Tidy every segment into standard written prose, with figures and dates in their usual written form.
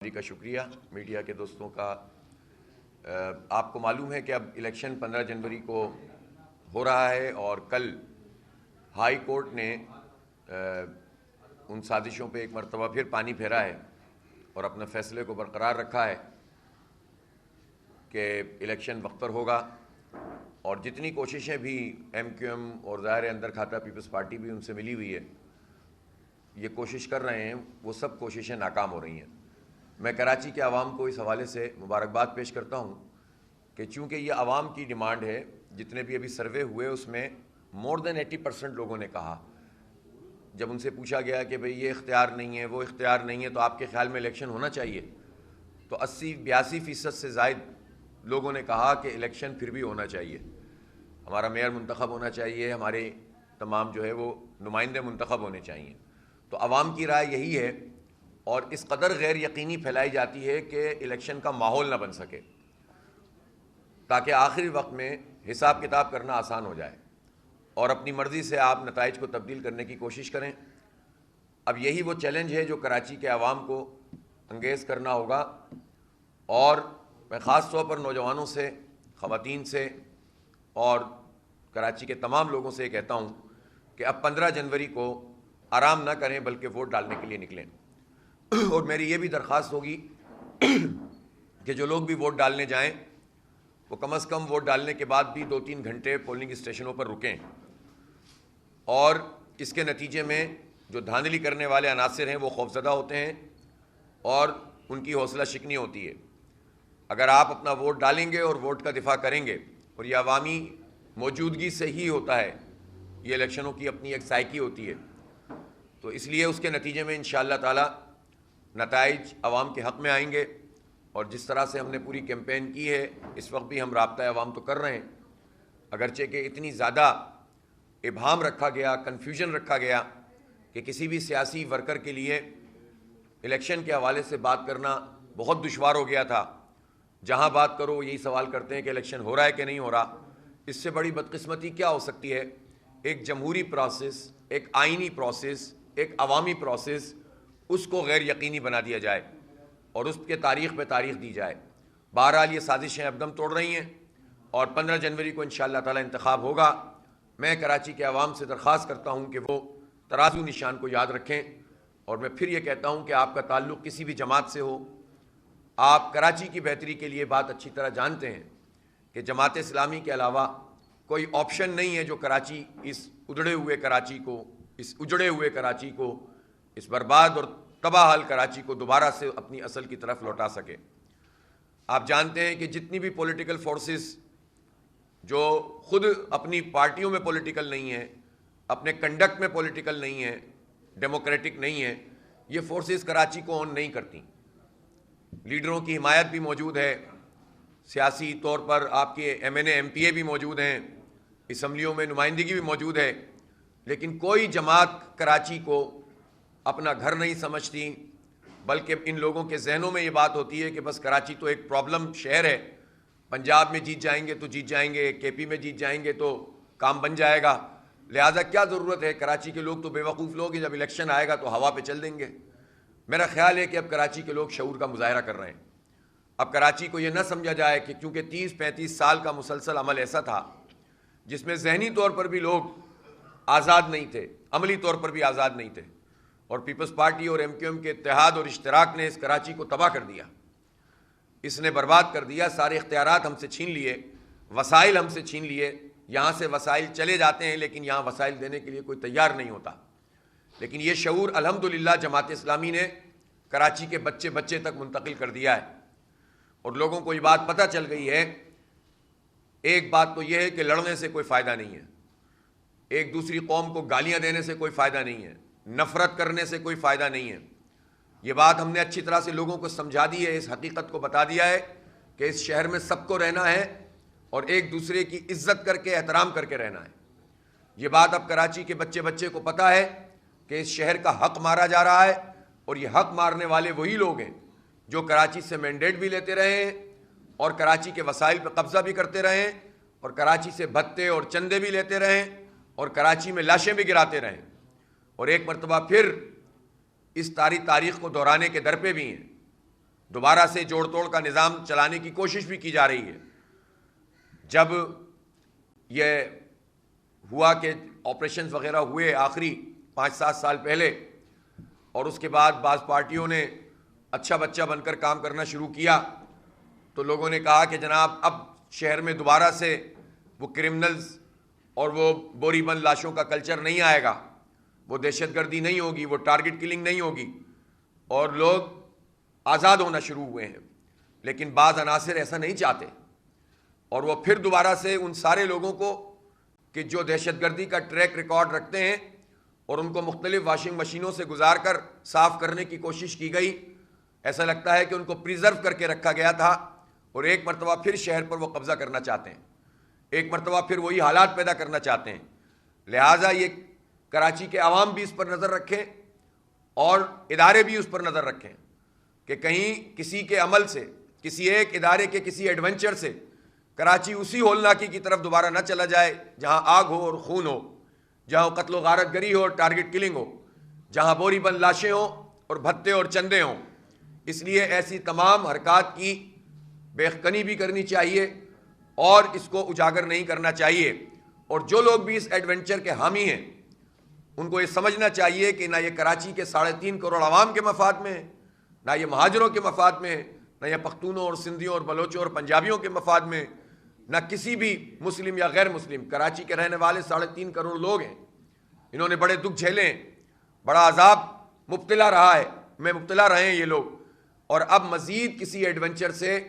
جی کا شکریہ میڈیا کے دوستوں کا۔ آپ کو معلوم ہے کہ اب الیکشن 15 جنوری کو ہو رہا ہے اور کل ہائی کورٹ نے ان سازشوں پہ ایک مرتبہ پھر پانی پھیرا ہے اور اپنے فیصلے کو برقرار رکھا ہے کہ الیکشن وقت پر ہوگا، اور جتنی کوششیں بھی ایم کیو ایم اور ظاہر اندر کھاتا پیپلز پارٹی بھی ان سے ملی ہوئی ہے، یہ کوشش کر رہے ہیں، وہ سب کوششیں ناکام ہو رہی ہیں۔ میں کراچی کے عوام کو اس حوالے سے مبارکباد پیش کرتا ہوں کہ چونکہ یہ عوام کی ڈیمانڈ ہے، جتنے بھی ابھی سروے ہوئے اس میں مور دین 80% لوگوں نے کہا، جب ان سے پوچھا گیا کہ بھئی یہ اختیار نہیں ہے وہ اختیار نہیں ہے تو آپ کے خیال میں الیکشن ہونا چاہیے، تو 82% سے زائد لوگوں نے کہا کہ الیکشن پھر بھی ہونا چاہیے، ہمارا میئر منتخب ہونا چاہیے، ہمارے تمام جو ہے وہ نمائندے منتخب ہونے چاہیے۔ تو عوام کی رائے یہی ہے، اور اس قدر غیر یقینی پھیلائی جاتی ہے کہ الیکشن کا ماحول نہ بن سکے، تاکہ آخری وقت میں حساب کتاب کرنا آسان ہو جائے اور اپنی مرضی سے آپ نتائج کو تبدیل کرنے کی کوشش کریں۔ اب یہی وہ چیلنج ہے جو کراچی کے عوام کو انگیز کرنا ہوگا، اور میں خاص طور پر نوجوانوں سے، خواتین سے اور کراچی کے تمام لوگوں سے یہ کہتا ہوں کہ اب 15 جنوری کو آرام نہ کریں بلکہ ووٹ ڈالنے کے لیے نکلیں۔ اور میری یہ بھی درخواست ہوگی کہ جو لوگ بھی ووٹ ڈالنے جائیں وہ کم از کم ووٹ ڈالنے کے بعد بھی 2-3 گھنٹے پولنگ اسٹیشنوں پر رکیں، اور اس کے نتیجے میں جو دھاندلی کرنے والے عناصر ہیں وہ خوفزدہ ہوتے ہیں اور ان کی حوصلہ شکنی ہوتی ہے۔ اگر آپ اپنا ووٹ ڈالیں گے اور ووٹ کا دفاع کریں گے، اور یہ عوامی موجودگی سے ہی ہوتا ہے، یہ الیکشنوں کی اپنی ایک سائیکی ہوتی ہے، تو اس لیے اس کے نتیجے میں انشاءاللہ تعالی نتائج عوام کے حق میں آئیں گے۔ اور جس طرح سے ہم نے پوری کیمپین کی ہے، اس وقت بھی ہم رابطہ عوام تو کر رہے ہیں، اگرچہ کہ اتنی زیادہ ابہام رکھا گیا، کنفیوژن رکھا گیا کہ کسی بھی سیاسی ورکر کے لیے الیکشن کے حوالے سے بات کرنا بہت دشوار ہو گیا تھا۔ جہاں بات کرو یہی سوال کرتے ہیں کہ الیکشن ہو رہا ہے کہ نہیں ہو رہا۔ اس سے بڑی بدقسمتی کیا ہو سکتی ہے؟ ایک جمہوری پروسیس، ایک آئینی پروسیس، ایک عوامی پروسیس، اس کو غیر یقینی بنا دیا جائے اور اس کے تاریخ پہ تاریخ دی جائے۔ بہرحال یہ سازشیں اب دم توڑ رہی ہیں، اور 15 جنوری کو انشاءاللہ تعالی انتخاب ہوگا۔ میں کراچی کے عوام سے درخواست کرتا ہوں کہ وہ ترازو نشان کو یاد رکھیں، اور میں پھر یہ کہتا ہوں کہ آپ کا تعلق کسی بھی جماعت سے ہو، آپ کراچی کی بہتری کے لیے بات اچھی طرح جانتے ہیں کہ جماعت اسلامی کے علاوہ کوئی آپشن نہیں ہے جو کراچی، اس اجڑے ہوئے کراچی کو، اس برباد اور تباہ حال کراچی کو دوبارہ سے اپنی اصل کی طرف لوٹا سکے۔ آپ جانتے ہیں کہ جتنی بھی پولیٹیکل فورسز جو خود اپنی پارٹیوں میں پولیٹیکل نہیں ہیں، اپنے کنڈکٹ میں پولیٹیکل نہیں ہیں، ڈیموکریٹک نہیں ہیں، یہ فورسز کراچی کو اون نہیں کرتی۔ لیڈروں کی حمایت بھی موجود ہے، سیاسی طور پر آپ کے M N A M P A بھی موجود ہیں، اسمبلیوں میں نمائندگی بھی موجود ہے، لیکن کوئی جماعت کراچی کو اپنا گھر نہیں سمجھتی، بلکہ ان لوگوں کے ذہنوں میں یہ بات ہوتی ہے کہ بس کراچی تو ایک پرابلم شہر ہے، پنجاب میں جیت جائیں گے تو جیت جائیں گے، کے پی میں جیت جائیں گے تو کام بن جائے گا، لہٰذا کیا ضرورت ہے، کراچی کے لوگ تو بے وقوف لوگ ہیں، جب الیکشن آئے گا تو ہوا پہ چل دیں گے۔ میرا خیال ہے کہ اب کراچی کے لوگ شعور کا مظاہرہ کر رہے ہیں۔ اب کراچی کو یہ نہ سمجھا جائے کہ کیونکہ 30-35 سال کا مسلسل عمل ایسا تھا جس میں ذہنی طور پر بھی لوگ آزاد نہیں تھے، عملی طور پر بھی آزاد نہیں تھے، اور پیپلز پارٹی اور ایم کیو ایم کے اتحاد اور اشتراک نے اس کراچی کو تباہ کر دیا، اس نے برباد کر دیا، سارے اختیارات ہم سے چھین لیے، وسائل ہم سے چھین لیے، یہاں سے وسائل چلے جاتے ہیں لیکن یہاں وسائل دینے کے لیے کوئی تیار نہیں ہوتا۔ لیکن یہ شعور الحمدللہ جماعت اسلامی نے کراچی کے بچے بچے تک منتقل کر دیا ہے، اور لوگوں کو یہ بات پتہ چل گئی ہے۔ ایک بات تو یہ ہے کہ لڑنے سے کوئی فائدہ نہیں ہے، ایک دوسری قوم کو گالیاں دینے سے کوئی فائدہ نہیں ہے، نفرت کرنے سے کوئی فائدہ نہیں ہے۔ یہ بات ہم نے اچھی طرح سے لوگوں کو سمجھا دی ہے، اس حقیقت کو بتا دیا ہے کہ اس شہر میں سب کو رہنا ہے اور ایک دوسرے کی عزت کر کے، احترام کر کے رہنا ہے۔ یہ بات اب کراچی کے بچے بچے کو پتہ ہے کہ اس شہر کا حق مارا جا رہا ہے، اور یہ حق مارنے والے وہی لوگ ہیں جو کراچی سے مینڈیٹ بھی لیتے رہے ہیں اور کراچی کے وسائل پہ قبضہ بھی کرتے رہے ہیں، اور کراچی سے بھتے اور چندے بھی لیتے رہے ہیں، اور کراچی میں لاشیں بھی گراتے رہے ہیں، اور ایک مرتبہ پھر اس تاریخ کو دہرانے کے در پہ بھی ہیں۔ دوبارہ سے جوڑ توڑ کا نظام چلانے کی کوشش بھی کی جا رہی ہے۔ جب یہ ہوا کہ آپریشنز وغیرہ ہوئے آخری 5-7 سال پہلے، اور اس کے بعد بعض پارٹیوں نے اچھا بچہ بن کر کام کرنا شروع کیا، تو لوگوں نے کہا کہ جناب اب شہر میں دوبارہ سے وہ کرمنلز اور وہ بوری بند لاشوں کا کلچر نہیں آئے گا، وہ دہشت گردی نہیں ہوگی، وہ ٹارگٹ کلنگ نہیں ہوگی، اور لوگ آزاد ہونا شروع ہوئے ہیں۔ لیکن بعض عناصر ایسا نہیں چاہتے، اور وہ پھر دوبارہ سے ان سارے لوگوں کو کہ جو دہشت گردی کا ٹریک ریکارڈ رکھتے ہیں اور ان کو مختلف واشنگ مشینوں سے گزار کر صاف کرنے کی کوشش کی گئی، ایسا لگتا ہے کہ ان کو پریزرو کر کے رکھا گیا تھا، اور ایک مرتبہ پھر شہر پر وہ قبضہ کرنا چاہتے ہیں، ایک مرتبہ پھر وہی حالات پیدا کرنا چاہتے ہیں۔ لہٰذا یہ کراچی کے عوام بھی اس پر نظر رکھیں اور ادارے بھی اس پر نظر رکھیں کہ کہیں کسی کے عمل سے، کسی ایک ادارے کے کسی ایڈونچر سے کراچی اسی ہولناکی کی طرف دوبارہ نہ چلا جائے جہاں آگ ہو اور خون ہو، جہاں قتل و غارت گری ہو اور ٹارگٹ کلنگ ہو، جہاں بوری بند لاشیں ہوں اور بھتے اور چندے ہوں۔ اس لیے ایسی تمام حرکات کی بیخکنی بھی کرنی چاہیے اور اس کو اجاگر نہیں کرنا چاہیے، اور جو لوگ بھی اس ایڈونچر کے حامی ہیں ان کو یہ سمجھنا چاہیے کہ نہ یہ کراچی کے 3.5 کروڑ عوام کے مفاد میں ہے، نہ یہ مہاجروں کے مفاد میں ہے، نہ یہ پختونوں اور سندھیوں اور بلوچوں اور پنجابیوں کے مفاد میں، نہ کسی بھی مسلم یا غیر مسلم۔ کراچی کے رہنے والے 3.5 کروڑ لوگ ہیں، انہوں نے بڑے دکھ جھیلے ہیں، بڑا عذاب مبتلا رہے ہیں یہ لوگ، اور اب مزید کسی ایڈونچر سے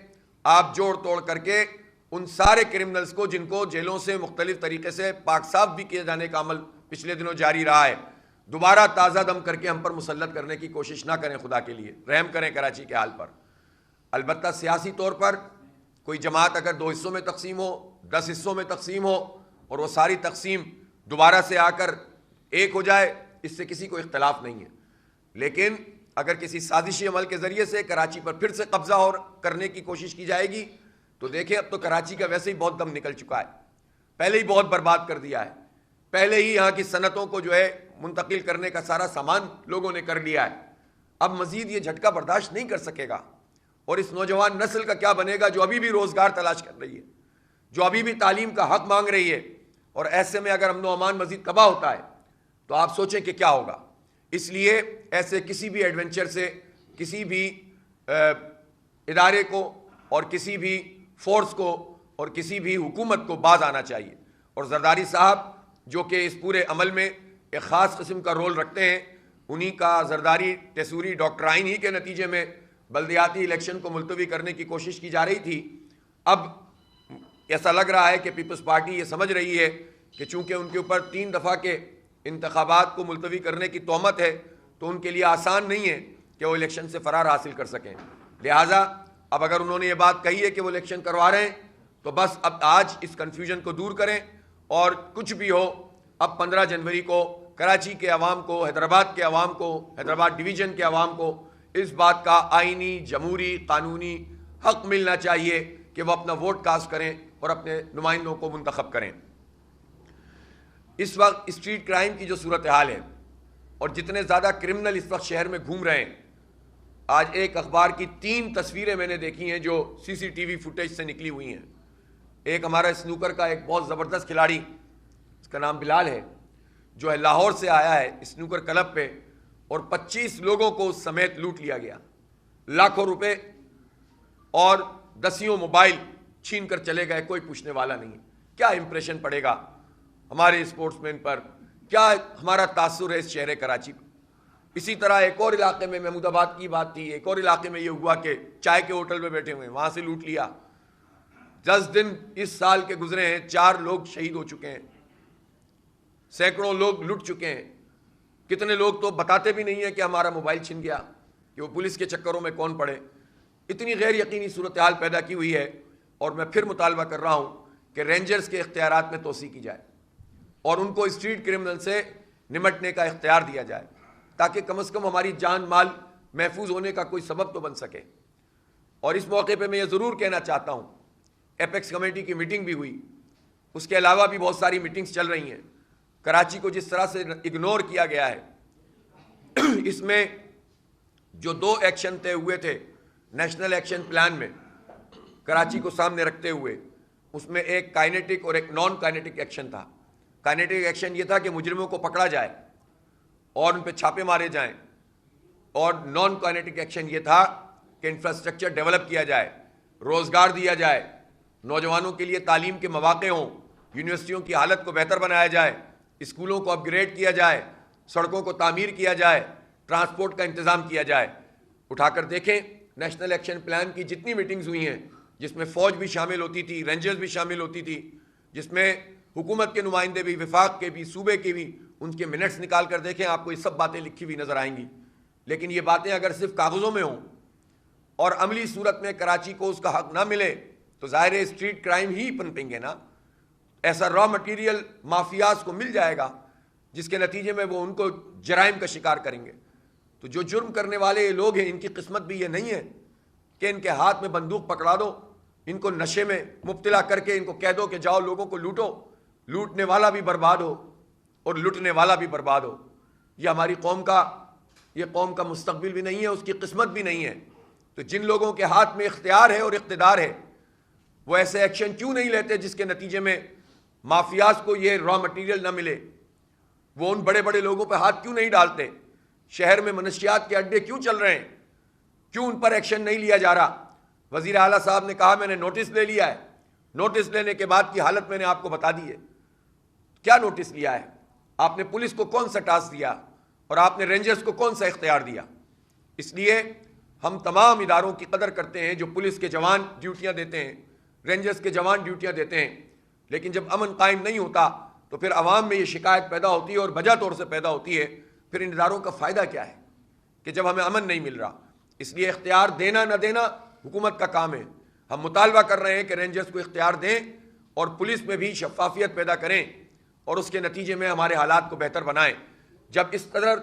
آپ جوڑ توڑ کر کے ان سارے کرمنلز کو جن کو جیلوں سے مختلف طریقے سے پاک صاف بھی کیے جانے کا عمل پچھلے دنوں جاری رہا ہے، دوبارہ تازہ دم کر کے ہم پر مسلط کرنے کی کوشش نہ کریں۔ خدا کے لیے رحم کریں کراچی کے حال پر۔ البتہ سیاسی طور پر کوئی جماعت اگر 2 حصوں میں تقسیم ہو، 10 حصوں میں تقسیم ہو، اور وہ ساری تقسیم دوبارہ سے آ کر ایک ہو جائے، اس سے کسی کو اختلاف نہیں ہے، لیکن اگر کسی سازشی عمل کے ذریعے سے کراچی پر پھر سے قبضہ اور کرنے کی کوشش کی جائے گی تو دیکھیں اب تو کراچی کا ویسے ہی بہت دم نکل چکا ہے، پہلے ہی بہت برباد کر دیا ہے، پہلے ہی یہاں کی صنعتوں کو جو ہے منتقل کرنے کا سارا سامان لوگوں نے کر لیا ہے، اب مزید یہ جھٹکا برداشت نہیں کر سکے گا۔ اور اس نوجوان نسل کا کیا بنے گا جو ابھی بھی روزگار تلاش کر رہی ہے، جو ابھی بھی تعلیم کا حق مانگ رہی ہے، اور ایسے میں اگر امن و امان مزید تباہ ہوتا ہے تو آپ سوچیں کہ کیا ہوگا۔ اس لیے ایسے کسی بھی ایڈونچر سے کسی بھی ادارے کو اور کسی بھی فورس کو اور کسی بھی حکومت کو باز آنا چاہیے، اور زرداری صاحب جو کہ اس پورے عمل میں ایک خاص قسم کا رول رکھتے ہیں، انہی کا زرداری ٹیسوری ڈاکٹرائن ہی کے نتیجے میں بلدیاتی الیکشن کو ملتوی کرنے کی کوشش کی جا رہی تھی۔ اب ایسا لگ رہا ہے کہ پیپلز پارٹی یہ سمجھ رہی ہے کہ چونکہ ان کے اوپر 3 دفعہ کے انتخابات کو ملتوی کرنے کی تہمت ہے تو ان کے لیے آسان نہیں ہے کہ وہ الیکشن سے فرار حاصل کر سکیں، لہٰذا اب اگر انہوں نے یہ بات کہی ہے کہ وہ الیکشن کروا رہے ہیں تو بس اب آج اس کنفیوژن کو دور کریں، اور کچھ بھی ہو اب 15 جنوری کو کراچی کے عوام کو، حیدرآباد کے عوام کو، حیدرآباد ڈویژن کے عوام کو اس بات کا آئینی، جمہوری، قانونی حق ملنا چاہیے کہ وہ اپنا ووٹ کاسٹ کریں اور اپنے نمائندوں کو منتخب کریں۔ اس وقت اسٹریٹ کرائم کی جو صورتحال ہے اور جتنے زیادہ کرمنل اس وقت شہر میں گھوم رہے ہیں، آج ایک اخبار کی 3 تصویریں میں نے دیکھی ہیں جو CCTV فوٹیج سے نکلی ہوئی ہیں۔ ایک ہمارا سنوکر کا ایک بہت زبردست کھلاڑی، اس کا نام بلال ہے، جو ہے لاہور سے آیا ہے سنوکر کلب پہ، اور 25 لوگوں کو اس سمیت لوٹ لیا گیا، لاکھوں روپے اور 10 موبائل چھین کر چلے گئے، کوئی پوچھنے والا نہیں ہے۔ کیا امپریشن پڑے گا ہمارے اسپورٹس مین پر، کیا ہمارا تاثر ہے اس شہر کراچی پر۔ اسی طرح ایک اور علاقے میں محمود آباد کی بات تھی، ایک اور علاقے میں یہ ہوا کہ چائے کے ہوٹل میں بیٹھے ہوئے ہیں، وہاں سے لوٹ لیا۔ 10 دن اس سال کے گزرے ہیں، 4 لوگ شہید ہو چکے ہیں، سینکڑوں لوگ لٹ چکے ہیں، کتنے لوگ تو بتاتے بھی نہیں ہیں کہ ہمارا موبائل چھن گیا، کہ وہ پولیس کے چکروں میں کون پڑے۔ اتنی غیر یقینی صورتحال پیدا کی ہوئی ہے، اور میں پھر مطالبہ کر رہا ہوں کہ رینجرز کے اختیارات میں توسیع کی جائے اور ان کو اسٹریٹ کرمنل سے نمٹنے کا اختیار دیا جائے، تاکہ کم از کم ہماری جان مال محفوظ ہونے کا کوئی سبب تو بن سکے۔ اور اس موقع پہ میں یہ ضرور کہنا چاہتا ہوں، ایپیکس کمیٹی کی میٹنگ بھی ہوئی، اس کے علاوہ بھی بہت ساری میٹنگز چل رہی ہیں۔ کراچی کو جس طرح سے اگنور کیا گیا ہے، اس میں جو 2 ایکشن طے ہوئے تھے نیشنل ایکشن پلان میں کراچی کو سامنے رکھتے ہوئے اس میں ایک کائنیٹک اور ایک نان کائنیٹک ایکشن تھا. کائنیٹک ایکشن یہ تھا کہ مجرموں کو پکڑا جائے اور ان پہ چھاپے مارے جائیں, اور نان کائنیٹک ایکشن یہ تھا کہ انفراسٹرکچر ڈیولپ کیا جائے, روزگار دیا جائے, نوجوانوں کے لیے تعلیم کے مواقع ہوں, یونیورسٹیوں کی حالت کو بہتر بنایا جائے, اسکولوں کو اپ گریڈ کیا جائے, سڑکوں کو تعمیر کیا جائے, ٹرانسپورٹ کا انتظام کیا جائے. اٹھا کر دیکھیں نیشنل ایکشن پلان کی جتنی میٹنگز ہوئی ہیں, جس میں فوج بھی شامل ہوتی تھی, رینجرز بھی شامل ہوتی تھی, جس میں حکومت کے نمائندے بھی, وفاق کے بھی, صوبے کے بھی, ان کے منٹس نکال کر دیکھیں, آپ کو یہ سب باتیں لکھی ہوئی نظر آئیں گی. لیکن یہ باتیں اگر صرف کاغذوں میں ہوں اور عملی صورت میں کراچی کو اس کا حق نہ ملے تو ظاہر ہے اسٹریٹ کرائم ہی پنپیں گے نا. ایسا را مٹیریل مافیاز کو مل جائے گا جس کے نتیجے میں وہ ان کو جرائم کا شکار کریں گے. تو جو جرم کرنے والے یہ لوگ ہیں, ان کی قسمت بھی یہ نہیں ہے کہ ان کے ہاتھ میں بندوق پکڑا دو, ان کو نشے میں مبتلا کر کے ان کو کہہ دو کہ جاؤ لوگوں کو لوٹو. لوٹنے والا بھی برباد ہو اور لوٹنے والا بھی برباد ہو. یہ ہماری قوم کا مستقبل بھی نہیں ہے, اس کی قسمت بھی نہیں ہے. تو جن لوگوں کے ہاتھ میں اختیار ہے اور اقتدار ہے, وہ ایسے ایکشن کیوں نہیں لیتے جس کے نتیجے میں مافیاز کو یہ را مٹیریل نہ ملے؟ وہ ان بڑے بڑے لوگوں پہ ہاتھ کیوں نہیں ڈالتے؟ شہر میں منشیات کے اڈے کیوں چل رہے ہیں؟ کیوں ان پر ایکشن نہیں لیا جا رہا؟ وزیر اعلیٰ صاحب نے کہا میں نے نوٹس لے لیا ہے. نوٹس لینے کے بعد کی حالت میں نے آپ کو بتا دی ہے. کیا نوٹس لیا ہے؟ آپ نے پولیس کو کون سا ٹاسک دیا اور آپ نے رینجرز کو کون سا اختیار دیا؟ اس لیے ہم تمام اداروں کی قدر کرتے ہیں جو پولیس کے جوان ڈیوٹیاں دیتے ہیں, رینجرز کے جوان ڈیوٹیاں دیتے ہیں. لیکن جب امن قائم نہیں ہوتا تو پھر عوام میں یہ شکایت پیدا ہوتی ہے اور بجا طور سے پیدا ہوتی ہے, پھر ان اداروں کا فائدہ کیا ہے کہ جب ہمیں امن نہیں مل رہا. اس لیے اختیار دینا نہ دینا حکومت کا کام ہے. ہم مطالبہ کر رہے ہیں کہ رینجرز کو اختیار دیں اور پولیس میں بھی شفافیت پیدا کریں اور اس کے نتیجے میں ہمارے حالات کو بہتر بنائیں. جب اس قدر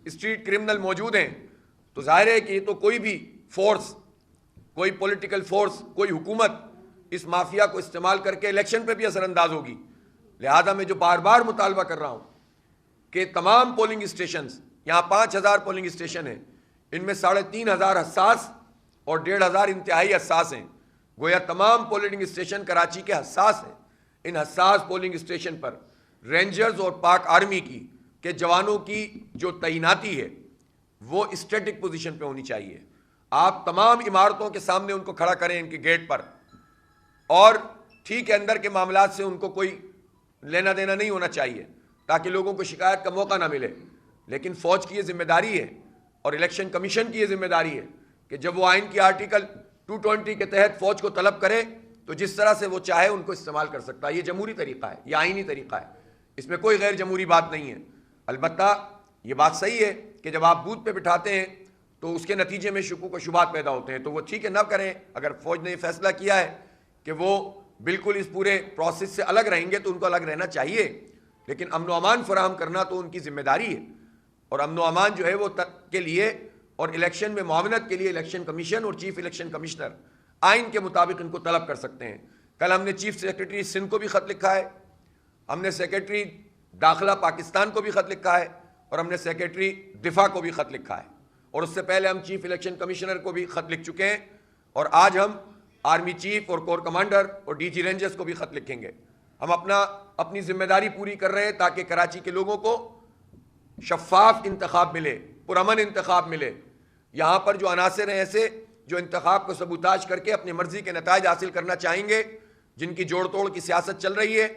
اسٹریٹ کرمنل موجود ہیں تو ظاہر ہے کہ یہ تو کوئی بھی فورس, کوئی پولیٹیکل فورس, کوئی حکومت اس مافیا کو استعمال کر کے الیکشن پہ بھی اثر انداز ہوگی. لہذا میں جو بار بار مطالبہ کر رہا ہوں کہ تمام پولنگ اسٹیشنز, یہاں 5,000 پولنگ اسٹیشن ہیں, ان میں 3,500 حساس اور 1,500 انتہائی حساس ہیں. گویا تمام پولنگ اسٹیشن کراچی کے حساس ہیں. ان حساس پولنگ اسٹیشن پر رینجرز اور پاک آرمی کی کے جوانوں کی جو تعیناتی ہے وہ اسٹیٹک پوزیشن پہ ہونی چاہیے. آپ تمام عمارتوں کے سامنے ان کو کھڑا کریں ان کے گیٹ پر, اور ٹھیک ہے اندر کے معاملات سے ان کو کوئی لینا دینا نہیں ہونا چاہیے تاکہ لوگوں کو شکایت کا موقع نہ ملے. لیکن فوج کی یہ ذمہ داری ہے اور الیکشن کمیشن کی یہ ذمہ داری ہے کہ جب وہ آئین کی آرٹیکل 220 کے تحت فوج کو طلب کرے تو جس طرح سے وہ چاہے ان کو استعمال کر سکتا ہے. یہ جمہوری طریقہ ہے, یہ آئینی طریقہ ہے, اس میں کوئی غیر جمہوری بات نہیں ہے. البتہ یہ بات صحیح ہے کہ جب آپ بوتھ پہ بٹھاتے ہیں تو اس کے نتیجے میں شکوک و شبہات پیدا ہوتے ہیں, تو وہ ٹھیک ہے نہ کریں. اگر فوج نے یہ فیصلہ کیا ہے کہ وہ بالکل اس پورے پروسیس سے الگ رہیں گے تو ان کو الگ رہنا چاہیے, لیکن امن و امان فراہم کرنا تو ان کی ذمہ داری ہے. اور امن و امان جو ہے وہ کے لیے اور الیکشن میں معاونت کے لیے الیکشن کمیشن اور چیف الیکشن کمشنر آئین کے مطابق ان کو طلب کر سکتے ہیں. کل ہم نے چیف سیکرٹری سندھ کو بھی خط لکھا ہے, ہم نے سیکرٹری داخلہ پاکستان کو بھی خط لکھا ہے, اور ہم نے سیکرٹری دفاع کو بھی خط لکھا ہے, اور اس سے پہلے ہم چیف الیکشن کمشنر کو بھی خط لکھ چکے ہیں, اور آج ہم آرمی چیف اور کور کمانڈر اور ڈی جی رینجرز کو بھی خط لکھیں گے. ہم اپنی ذمہ داری پوری کر رہے ہیں تاکہ کراچی کے لوگوں کو شفاف انتخاب ملے, پرامن انتخاب ملے. یہاں پر جو عناصر ہیں ایسے جو انتخاب کو سبوتاج کر کے اپنی مرضی کے نتائج حاصل کرنا چاہیں گے, جن کی جوڑ توڑ کی سیاست چل رہی ہے,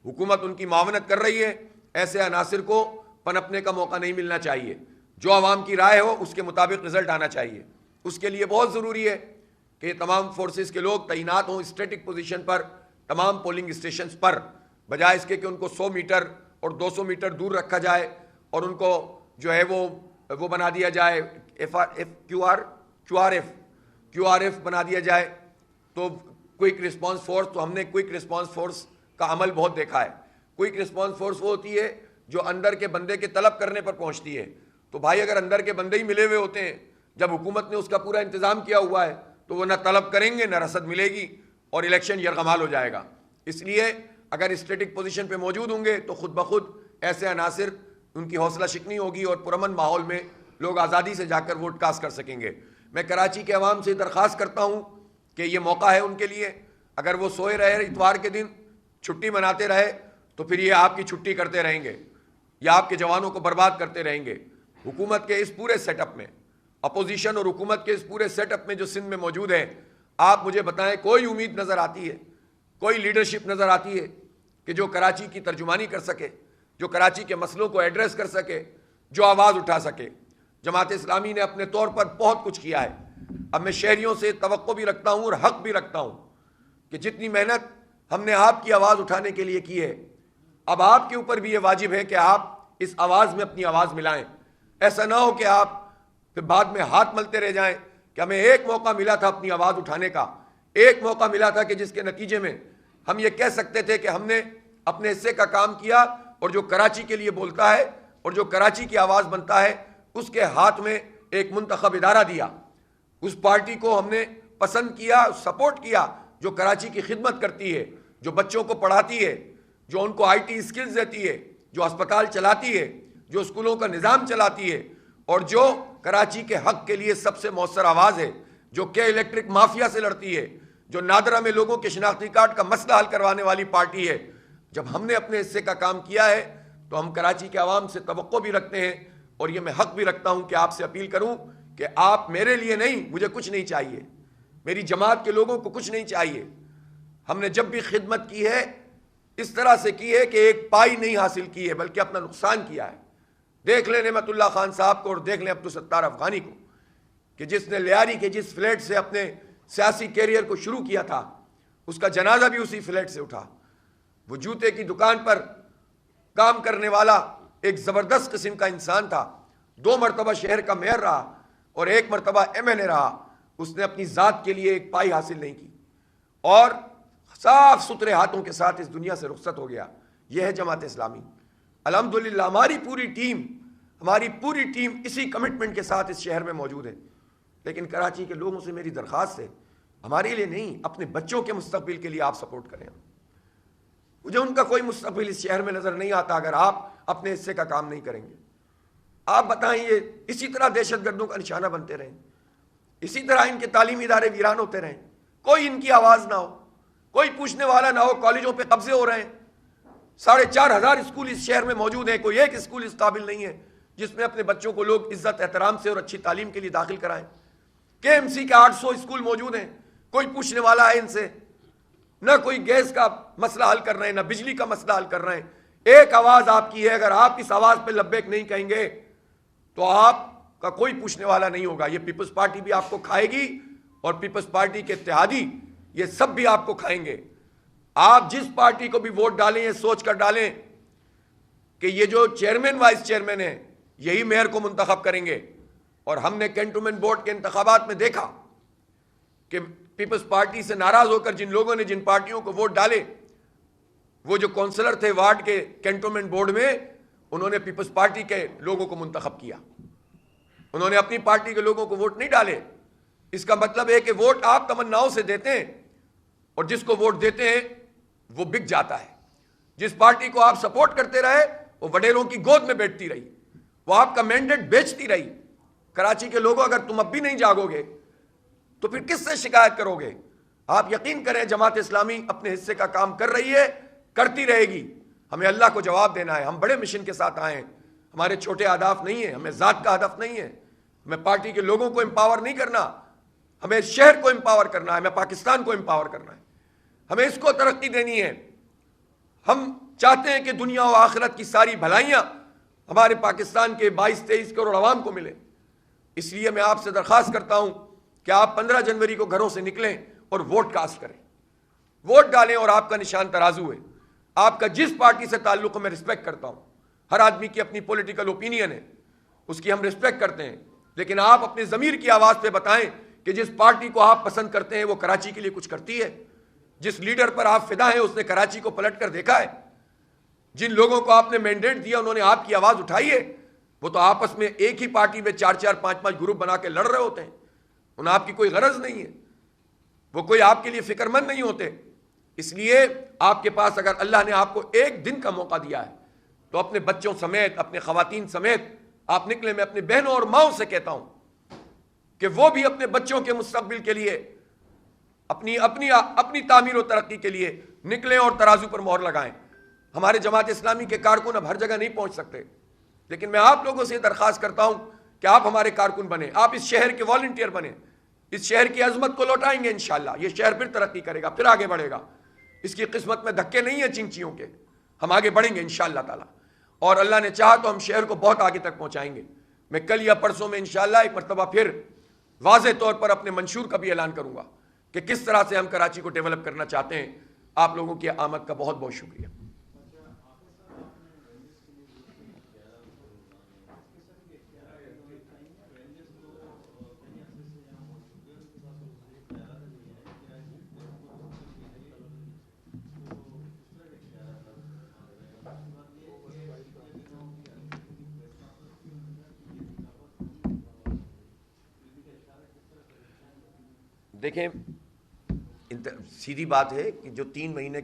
حکومت ان کی معاونت کر رہی ہے, ایسے عناصر کو پنپنے کا موقع نہیں ملنا چاہیے. جو عوام کی رائے ہو اس کے مطابق رزلٹ آنا چاہیے. اس کے لیے بہت ضروری ہے کہ تمام فورسز کے لوگ تعینات ہوں اسٹیٹک پوزیشن پر تمام پولنگ اسٹیشنز پر, بجائے اس کے کہ ان کو 100 میٹر اور 200 میٹر دور رکھا جائے اور ان کو جو ہے وہ بنا دیا جائے کیو آر ایف بنا دیا جائے. تو کوئک رسپانس فورس, تو ہم نے کوئک رسپانس فورس کا عمل بہت دیکھا ہے. کوئک رسپانس فورس وہ ہوتی ہے جو اندر کے بندے کے طلب کرنے پر پہنچتی ہے. تو بھائی اگر اندر کے بندے ہی ملے ہوئے ہوتے ہیں, جب حکومت نے اس کا پورا انتظام کیا ہوا ہے, تو وہ نہ طلب کریں گے نہ رسد ملے گی اور الیکشن یرغمال ہو جائے گا. اس لیے اگر اسٹیٹک پوزیشن پہ موجود ہوں گے تو خود بخود ایسے عناصر ان کی حوصلہ شکنی ہوگی اور پرامن ماحول میں لوگ آزادی سے جا کر ووٹ کاسٹ کر سکیں گے. میں کراچی کے عوام سے درخواست کرتا ہوں کہ یہ موقع ہے ان کے لیے، اگر وہ سوئے رہے اتوار کے دن چھٹی مناتے رہے تو پھر یہ آپ کی چھٹی کرتے رہیں گے یا آپ کے جوانوں کو برباد کرتے رہیں گے۔ حکومت کے اس پورے سیٹ اپ میں، اپوزیشن اور حکومت کے اس پورے سیٹ اپ میں جو سندھ میں موجود ہے، آپ مجھے بتائیں کوئی امید نظر آتی ہے، کوئی لیڈرشپ نظر آتی ہے کہ جو کراچی کی ترجمانی کر سکے، جو کراچی کے مسئلوں کو ایڈریس کر سکے، جو آواز اٹھا سکے؟ جماعت اسلامی نے اپنے طور پر بہت کچھ کیا ہے۔ اب میں شہریوں سے توقع بھی رکھتا ہوں اور حق بھی رکھتا ہوں کہ جتنی محنت ہم نے آپ کی آواز اٹھانے کے لیے کی ہے، اب آپ کے اوپر بھی یہ واجب ہے کہ آپ اس آواز میں اپنی آواز ملائیں۔ ایسا نہ ہو کہ آپ پھر بعد میں ہاتھ ملتے رہ جائیں کہ ہمیں ایک موقع ملا تھا اپنی آواز اٹھانے کا، ایک موقع ملا تھا کہ جس کے نتیجے میں ہم یہ کہہ سکتے تھے کہ ہم نے اپنے حصے کا کام کیا، اور جو کراچی کے لیے بولتا ہے اور جو کراچی کی آواز بنتا ہے اس کے ہاتھ میں ایک منتخب ادارہ دیا، اس پارٹی کو ہم نے پسند کیا، سپورٹ کیا جو کراچی کی خدمت کرتی ہے، جو بچوں کو پڑھاتی ہے، جو ان کو آئی ٹی اسکلز دیتی ہے، جو ہسپتال چلاتی ہے، جو اسکولوں کا نظام چلاتی ہے، اور جو کراچی کے حق کے لیے سب سے مؤثر آواز ہے، جو کہ الیکٹرک مافیا سے لڑتی ہے، جو نادرہ میں لوگوں کے شناختی کارڈ کا مسئلہ حل کروانے والی پارٹی ہے۔ جب ہم نے اپنے حصے کا کام کیا ہے تو ہم کراچی کے عوام سے توقع بھی رکھتے ہیں، اور یہ میں حق بھی رکھتا ہوں کہ آپ سے اپیل کروں کہ آپ میرے لیے نہیں، مجھے کچھ نہیں چاہیے، میری جماعت کے لوگوں کو کچھ نہیں چاہیے۔ ہم نے جب بھی خدمت کی ہے اس طرح سے کی ہے کہ ایک پائی نہیں حاصل کی ہے بلکہ اپنا نقصان کیا ہے۔ دیکھ لیں نعمت اللہ خان صاحب کو اور دیکھ لیں عبدالستار افغانی کو کہ جس نے لیاری کے جس فلیٹ سے اپنے سیاسی کیریئر کو شروع کیا تھا اس کا جنازہ بھی اسی فلیٹ سے اٹھا۔ وہ جوتے کی دکان پر کام کرنے والا ایک زبردست قسم کا انسان تھا، 2 مرتبہ شہر کا میئر رہا اور 1 مرتبہ MLA رہا۔ اس نے اپنی ذات کے لیے ایک پائی حاصل نہیں کی اور صاف ستھرے ہاتھوں کے ساتھ اس دنیا سے رخصت ہو گیا۔ یہ ہے جماعت اسلامی۔ الحمدللہ ہماری پوری ٹیم اسی کمٹمنٹ کے ساتھ اس شہر میں موجود ہے۔ لیکن کراچی کے لوگوں سے میری درخواست ہے، ہمارے لیے نہیں، اپنے بچوں کے مستقبل کے لیے آپ سپورٹ کریں۔ مجھے ان کا کوئی مستقبل اس شہر میں نظر نہیں آتا اگر آپ اپنے حصے کا کام نہیں کریں گے۔ آپ بتائیں یہ اسی طرح دہشت گردوں کا نشانہ بنتے رہیں، اسی طرح ان کے تعلیمی ادارے ویران ہوتے رہیں، کوئی ان کی آواز نہ ہو، کوئی پوچھنے والا نہ ہو، کالجوں پہ قبضے ہو رہے ہیں، 4,500 اسکول اس شہر میں موجود ہیں، کوئی ایک اسکول اس قابل نہیں ہے جس میں اپنے بچوں کو لوگ عزت احترام سے اور اچھی تعلیم کے لیے داخل کرائیں۔ KMC کے 800 اسکول موجود ہیں، کوئی پوچھنے والا ہے ان سے؟ نہ کوئی گیس کا مسئلہ حل کر رہے ہیں، نہ بجلی کا مسئلہ حل کر رہے ہیں۔ ایک آواز آپ کی ہے، اگر آپ اس آواز پہ لبیک نہیں کہیں گے تو آپ کا کوئی پوچھنے والا نہیں ہوگا۔ یہ پیپلز پارٹی بھی آپ کو کھائے گی اور پیپلز پارٹی کے اتحادی یہ سب بھی آپ کو کھائیں گے۔ آپ جس پارٹی کو بھی ووٹ ڈالیں یہ سوچ کر ڈالیں کہ یہ جو چیئرمین وائس چیئرمین ہیں یہی میئر کو منتخب کریں گے۔ اور ہم نے کینٹونمنٹ بورڈ کے انتخابات میں دیکھا کہ پیپلز پارٹی سے ناراض ہو کر جن لوگوں نے جن پارٹیوں کو ووٹ ڈالے، وہ جو کونسلر تھے وارڈ کے کینٹونمنٹ بورڈ میں، انہوں نے پیپلز پارٹی کے لوگوں کو منتخب کیا، انہوں نے اپنی پارٹی کے لوگوں کو ووٹ نہیں ڈالے۔ اس کا مطلب ہے کہ ووٹ آپ تمناؤں سے دیتے ہیں اور جس کو ووٹ دیتے ہیں وہ بک جاتا ہے۔ جس پارٹی کو آپ سپورٹ کرتے رہے وہ وڈیروں کی گود میں بیٹھتی رہی، وہ آپ کا مینڈیٹ بیچتی رہی۔ کراچی کے لوگوں اگر تم اب بھی نہیں جاگو گے تو پھر کس سے شکایت کرو گے؟ آپ یقین کریں جماعت اسلامی اپنے حصے کا کام کر رہی ہے، کرتی رہے گی۔ ہمیں اللہ کو جواب دینا ہے، ہم بڑے مشن کے ساتھ آئے ہیں، ہمارے چھوٹے اہداف نہیں ہیں، ہمیں ذات کا ہدف نہیں ہے، ہمیں پارٹی کے لوگوں کو امپاور نہیں کرنا، ہمیں شہر کو امپاور کرنا ہے، ہمیں پاکستان کو امپاور کرنا ہے، ہمیں اس کو ترقی دینی ہے۔ ہم چاہتے ہیں کہ دنیا و آخرت کی ساری بھلائیاں ہمارے پاکستان کے 22-23 کروڑ عوام کو ملیں۔ اس لیے میں آپ سے درخواست کرتا ہوں کہ آپ 15 جنوری کو گھروں سے نکلیں اور ووٹ کاسٹ کریں، ووٹ ڈالیں، اور آپ کا نشان ترازو ہے۔ آپ کا جس پارٹی سے تعلق ہے میں رسپیکٹ کرتا ہوں، ہر آدمی کی اپنی پولیٹیکل اوپینین ہے، اس کی ہم رسپیکٹ کرتے ہیں، لیکن آپ اپنے ضمیر کی آواز پہ بتائیں کہ جس پارٹی کو آپ پسند کرتے ہیں وہ کراچی کے لیے کچھ کرتی ہے؟ جس لیڈر پر آپ فدا ہیں اس نے کراچی کو پلٹ کر دیکھا ہے؟ جن لوگوں کو آپ نے مینڈیٹ دیا انہوں نے آپ کی آواز اٹھائی ہے؟ وہ تو آپس میں ایک ہی پارٹی میں 4-4 5-5 گروپ بنا کے لڑ رہے ہوتے ہیں، انہیں آپ کی کوئی غرض نہیں ہے، وہ کوئی آپ کے لیے فکر مند نہیں ہوتے۔ اس لیے آپ کے پاس اگر اللہ نے آپ کو ایک دن کا موقع دیا ہے تو اپنے بچوں سمیت، اپنے خواتین سمیت آپ نکلے۔ میں اپنے بہنوں اور ماؤں سے کہتا ہوں کہ وہ بھی اپنے بچوں کے مستقبل کے لیے اپنی تعمیر و ترقی کے لیے نکلیں اور ترازو پر مہر لگائیں. ہمارے جماعت اسلامی کے کارکن اب ہر جگہ نہیں پہنچ سکتے، لیکن میں آپ لوگوں سے درخواست کرتا ہوں کہ آپ ہمارے کارکن بنیں، آپ اس شہر کے والنٹیئر بنیں، اس شہر کی عظمت کو لوٹائیں گے انشاءاللہ. یہ شہر پھر ترقی کرے گا، پھر آگے بڑھے گا. اس کی قسمت میں دھکے نہیں ہیں چنچیوں کے. ہم آگے بڑھیں گے انشاءاللہ تعالی، اور اللہ نے چاہا تو ہم شہر کو بہت آگے تک پہنچائیں گے. میں کل یا پرسوں میں انشاءاللہ ایک مرتبہ پھر واضح طور پر اپنے منشور کا بھی اعلان کروں گا کہ کس طرح سے ہم کراچی کو ڈیولپ کرنا چاہتے ہیں. آپ لوگوں کی آمد کا بہت بہت شکریہ. دیکھیں، سیدھی بات ہے کہ جو تین مہینے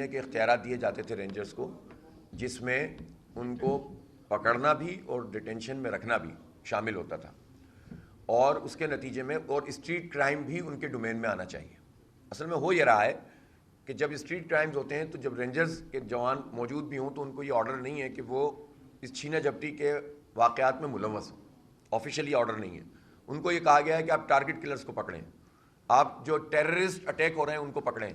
کے اختیارات دیے جاتے تھے رینجرز کو، جس میں ان کو پکڑنا بھی اور ڈیٹینشن میں رکھنا بھی شامل ہوتا تھا، اور اس کے نتیجے میں اور اسٹریٹ کرائم بھی ان کے ڈومین میں آنا چاہیے. اصل میں ہو یہ رہا ہے کہ جب اسٹریٹ کرائمز ہوتے ہیں تو جب رینجرز کے جوان موجود بھی ہوں تو ان کو یہ آرڈر نہیں ہے کہ وہ اس چھینا جھپٹی کے واقعات میں ملوث ہوں. آفیشلی آرڈر نہیں ہے. ان کو یہ کہا گیا ہے کہ آپ ٹارگٹ کلرز کو پکڑیں، آپ جو ٹیررسٹ اٹیک ہو رہے ہیں ان کو پکڑیں،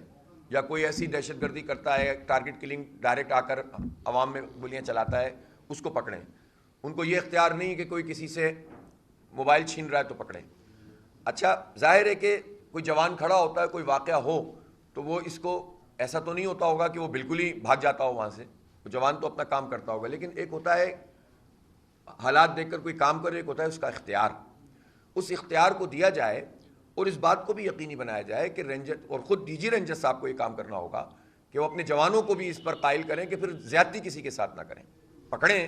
یا کوئی ایسی دہشت گردی کرتا ہے ٹارگٹ کلنگ ڈائریکٹ آ کر عوام میں گولیاں چلاتا ہے اس کو پکڑیں. ان کو یہ اختیار نہیں کہ کوئی کسی سے موبائل چھین رہا ہے تو پکڑیں. اچھا، ظاہر ہے کہ کوئی جوان کھڑا ہوتا ہے، کوئی واقعہ ہو تو وہ اس کو ایسا تو نہیں ہوتا ہوگا کہ وہ بالکل ہی بھاگ جاتا ہو وہاں سے. جوان تو اپنا کام کرتا ہوگا، لیکن ایک ہوتا ہے حالات دیکھ کر کوئی کام کرے، ایک ہوتا ہے اس کا اختیار. اس اختیار کو دیا جائے اور اس بات کو بھی یقینی بنایا جائے کہ رینجر اور خود ڈی جی رینجر صاحب کو یہ کام کرنا ہوگا کہ وہ اپنے جوانوں کو بھی اس پر قائل کریں کہ پھر زیادتی کسی کے ساتھ نہ کریں. پکڑیں،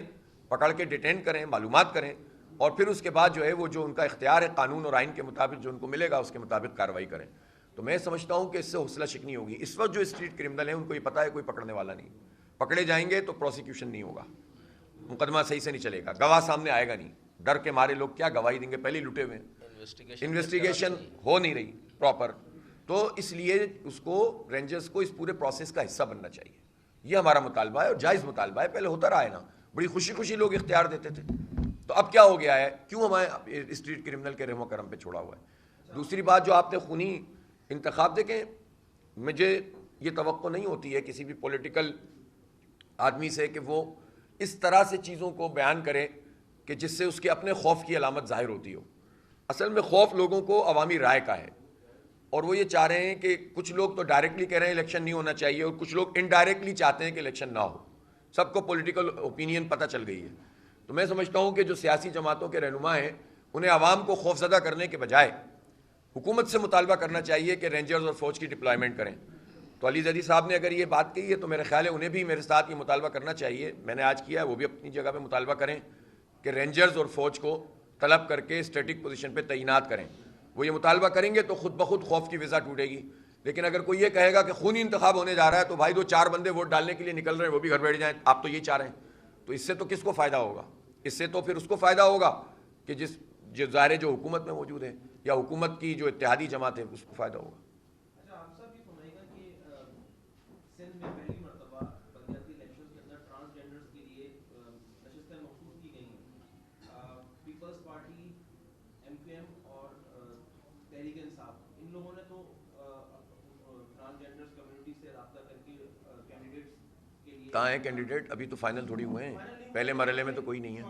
پکڑ کے ڈیٹین کریں، معلومات کریں، اور پھر اس کے بعد جو ہے وہ جو ان کا اختیار ہے قانون اور آئین کے مطابق جو ان کو ملے گا اس کے مطابق کارروائی کریں. تو میں سمجھتا ہوں کہ اس سے حوصلہ شکنی ہوگی. اس وقت جو اسٹریٹ کرمنل ہیں ان کو یہ پتہ ہے کوئی پکڑنے والا نہیں. پکڑے جائیں گے تو پروسیکیوشن نہیں ہوگا، مقدمہ صحیح سے نہیں چلے گا، گواہ سامنے آئے گا نہیں. ڈر کے مارے لوگ کیا گواہی دیں گے، پہلے ہی لٹے ہوئے ہیں، انویسٹیگیشن ہو نہیں رہی پراپر. تو اس لیے اس کو رینجرز کو اس پورے پروسیس کا حصہ بننا چاہیے. یہ ہمارا مطالبہ ہے اور جائز مطالبہ ہے. پہلے ہوتا رہا ہے نا، بڑی خوشی خوشی لوگ اختیار دیتے تھے. تو اب کیا ہو گیا ہے، کیوں ہمیں اسٹریٹ کرمنل کے رحم و کرم پہ چھوڑا ہوا ہے. دوسری بات، جو آپ نے خونی انتخاب دیکھیں، مجھے یہ توقع نہیں ہوتی ہے کسی بھی پولیٹیکل آدمی سے کہ وہ اس طرح سے چیزوں کو بیان کرے کہ جس سے اس کے اپنے خوف کی علامت ظاہر ہوتی ہو. اصل میں خوف لوگوں کو عوامی رائے کا ہے، اور وہ یہ چاہ رہے ہیں کہ کچھ لوگ تو ڈائریکٹلی کہہ رہے ہیں الیکشن نہیں ہونا چاہیے، اور کچھ لوگ انڈائریکٹلی چاہتے ہیں کہ الیکشن نہ ہو. سب کو پولیٹیکل اوپینین پتہ چل گئی ہے. تو میں سمجھتا ہوں کہ جو سیاسی جماعتوں کے رہنما ہیں انہیں عوام کو خوف زدہ کرنے کے بجائے حکومت سے مطالبہ کرنا چاہیے کہ رینجرز اور فوج کی ڈپلائمنٹ کریں. تو علی زیدی صاحب نے اگر یہ بات کہی ہے تو میرے خیال ہے انہیں بھی میرے ساتھ یہ مطالبہ کرنا چاہیے. میں نے آج کیا ہے، وہ بھی اپنی جگہ پہ مطالبہ کریں کہ رینجرز اور فوج کو طلب کر کے اسٹیٹک پوزیشن پہ تعینات کریں. وہ یہ مطالبہ کریں گے تو خود بخود خوف کی وجہ ٹوٹے گی. لیکن اگر کوئی یہ کہے گا کہ خونی انتخاب ہونے جا رہا ہے تو بھائی 2-4 بندے ووٹ ڈالنے کے لیے نکل رہے ہیں وہ بھی گھر بیٹھ جائیں، آپ تو یہی چاہ رہے ہیں، تو اس سے تو کس کو فائدہ ہوگا؟ اس سے تو پھر اس کو فائدہ ہوگا کہ جو ظاہر جو حکومت میں موجود ہے یا حکومت کی جو اتحادی جماعت ہے اس کو فائدہ ہوگا. کہاں ہیں کینڈیڈیٹ؟ ابھی تو فائنل تھوڑی ہوئے ہیں، پہلے مرحلے میں تو کوئی نہیں ہے.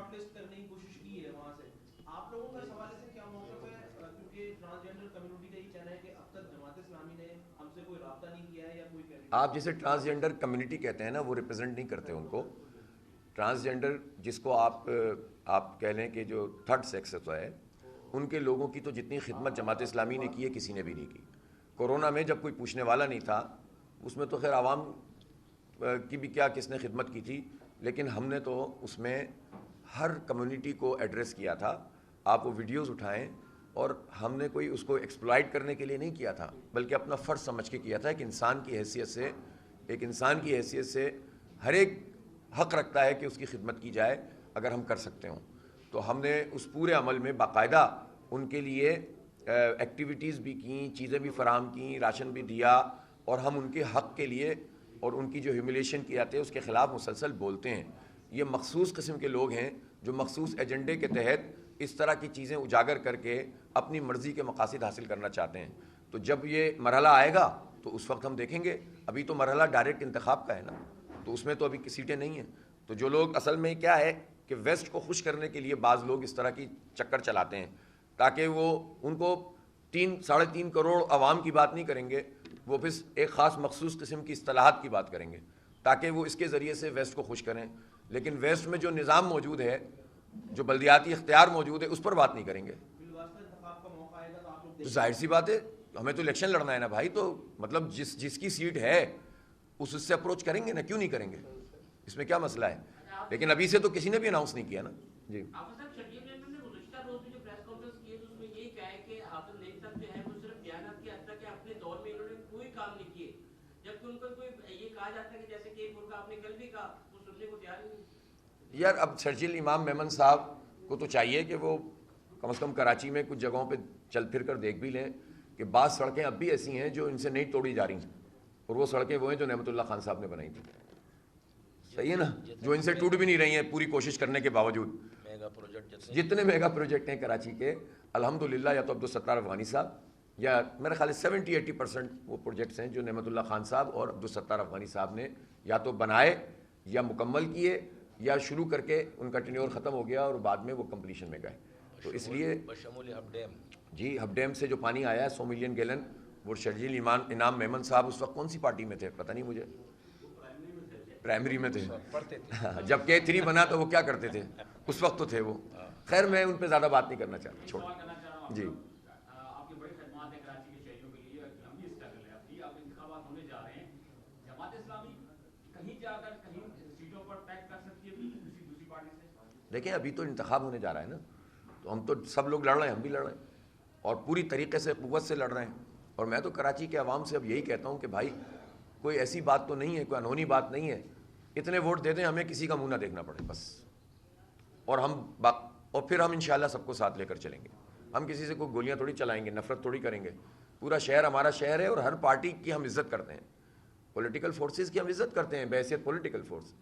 آپ جسے ٹرانسجینڈر کمیونٹی کہتے ہیں نا، وہ ریپرزینٹ نہیں کرتے ان کو. ٹرانسجینڈر جس کو آپ کہہ لیں کہ جو تھرڈ سیکس ہوتا ہے، ان کے لوگوں کی تو جتنی خدمت جماعت اسلامی نے کی ہے کسی نے بھی نہیں کی. کورونا میں جب کوئی پوچھنے والا نہیں تھا اس میں تو خیر عوام کی بھی کیا کس نے خدمت کی تھی، لیکن ہم نے تو اس میں ہر کمیونٹی کو ایڈریس کیا تھا. آپ وہ ویڈیوز اٹھائیں، اور ہم نے کوئی اس کو ایکسپلائٹ کرنے کے لیے نہیں کیا تھا، بلکہ اپنا فرض سمجھ کے کیا تھا کہ انسان کی حیثیت سے ہر ایک حق رکھتا ہے کہ اس کی خدمت کی جائے اگر ہم کر سکتے ہوں. تو ہم نے اس پورے عمل میں باقاعدہ ان کے لیے ایکٹیویٹیز بھی کیں, چیزیں بھی فراہم کیں, راشن بھی دیا, اور ہم ان کے حق کے لیے اور ان کی جو ہیوملیشن کی جاتی ہے اس کے خلاف مسلسل بولتے ہیں. یہ مخصوص قسم کے لوگ ہیں جو مخصوص ایجنڈے کے تحت اس طرح کی چیزیں اجاگر کر کے اپنی مرضی کے مقاصد حاصل کرنا چاہتے ہیں. تو جب یہ مرحلہ آئے گا تو اس وقت ہم دیکھیں گے. ابھی تو مرحلہ ڈائریکٹ انتخاب کا ہے نا, تو اس میں تو ابھی سیٹیں نہیں ہیں. تو جو لوگ اصل میں کیا ہے کہ ویسٹ کو خوش کرنے کے لیے بعض لوگ اس طرح کی چکر چلاتے ہیں تاکہ وہ ان کو 3-3.5 کروڑ عوام کی بات نہیں کریں گے, وہ پھر ایک خاص مخصوص قسم کی اصطلاحات کی بات کریں گے تاکہ وہ اس کے ذریعے سے ویسٹ کو خوش کریں. لیکن ویسٹ میں جو نظام موجود ہے, جو بلدیاتی اختیار موجود ہے, اس پر بات نہیں کریں گے. تو ظاہر سی بات ہے, ہمیں تو الیکشن لڑنا ہے نا بھائی, تو مطلب جس کی سیٹ ہے اس سے اپروچ کریں گے نا, کیوں نہیں کریں گے, اس میں کیا مسئلہ ہے. لیکن ابھی سے تو کسی نے بھی اناؤنس نہیں کیا نا. جی یار, اب شرجیل امام میمن صاحب کو تو چاہیے کہ وہ کم از کم کراچی میں کچھ جگہوں پہ چل پھر کر دیکھ بھی لیں کہ بعض سڑکیں اب بھی ایسی ہیں جو ان سے نہیں توڑی جا رہی ہیں, اور وہ سڑکیں وہ ہیں جو نعمت اللہ خان صاحب نے بنائی تھیں. صحیح ہے نا, جو ان سے ٹوٹ بھی نہیں رہی ہیں پوری کوشش کرنے کے باوجود. جتنے میگا پروجیکٹ ہیں کراچی کے, الحمدللہ یا تو عبدالستار افغانی صاحب, یا میرے خیال 70-80% وہ پروجیکٹس ہیں جو نعمت اللہ خان صاحب اور عبدالستار افغانی صاحب نے یا تو بنائے یا مکمل کیے یا شروع کر کے ان کا ٹینیور ختم ہو گیا اور بعد میں وہ کمپلیشن میں گئے. تو اس لیے جی, ہب ڈیم سے جو پانی آیا ہے 100 ملین گیلن, وہ شرجیل انعام میمن صاحب اس وقت کون سی پارٹی میں تھے پتہ نہیں مجھے, پرائمری میں تھے. جب K3 بنا تو وہ کیا کرتے تھے اس وقت تو تھے وہ. خیر میں ان پہ زیادہ بات نہیں کرنا چاہتا, چھوڑ. جی دیکھیں, ابھی تو انتخاب ہونے جا رہا ہے نا, تو ہم تو سب لوگ لڑ رہے ہیں, ہم بھی لڑ رہے ہیں اور پوری طریقے سے قوت سے لڑ رہے ہیں. اور میں تو کراچی کے عوام سے اب یہی کہتا ہوں کہ بھائی کوئی ایسی بات تو نہیں ہے, کوئی انہونی بات نہیں ہے, اتنے ووٹ دے دیں ہمیں کسی کا منہ نہ دیکھنا پڑے بس, اور پھر ہم انشاءاللہ سب کو ساتھ لے کر چلیں گے. ہم کسی سے کوئی گولیاں تھوڑی چلائیں گے, نفرت تھوڑی کریں گے. پورا شہر ہمارا شہر ہے اور ہر پارٹی کی ہم عزت کرتے ہیں, پولیٹیکل فورسز کی ہم عزت کرتے ہیں بحیثیت پولیٹیکل فورس.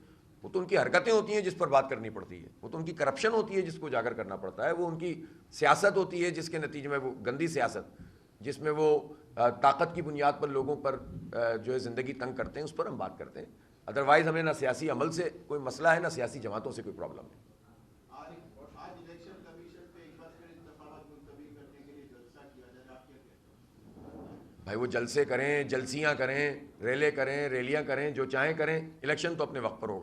وہ تو ان کی حرکتیں ہوتی ہیں جس پر بات کرنی پڑتی ہے, وہ تو ان کی کرپشن ہوتی ہے جس کو اجاگر کرنا پڑتا ہے, وہ ان کی سیاست ہوتی ہے جس کے نتیجے میں وہ گندی سیاست جس میں وہ طاقت کی بنیاد پر لوگوں پر جو ہے زندگی تنگ کرتے ہیں, اس پر ہم بات کرتے ہیں. ادروائز ہمیں نہ سیاسی عمل سے کوئی مسئلہ ہے, نہ سیاسی جماعتوں سے کوئی پرابلم ہے. بھائی وہ جلسے کریں, جلسیاں کریں, ریلیں کریں, ریلیاں کریں, جو چاہیں کریں, الیکشن تو اپنے وقت پر ہوگا.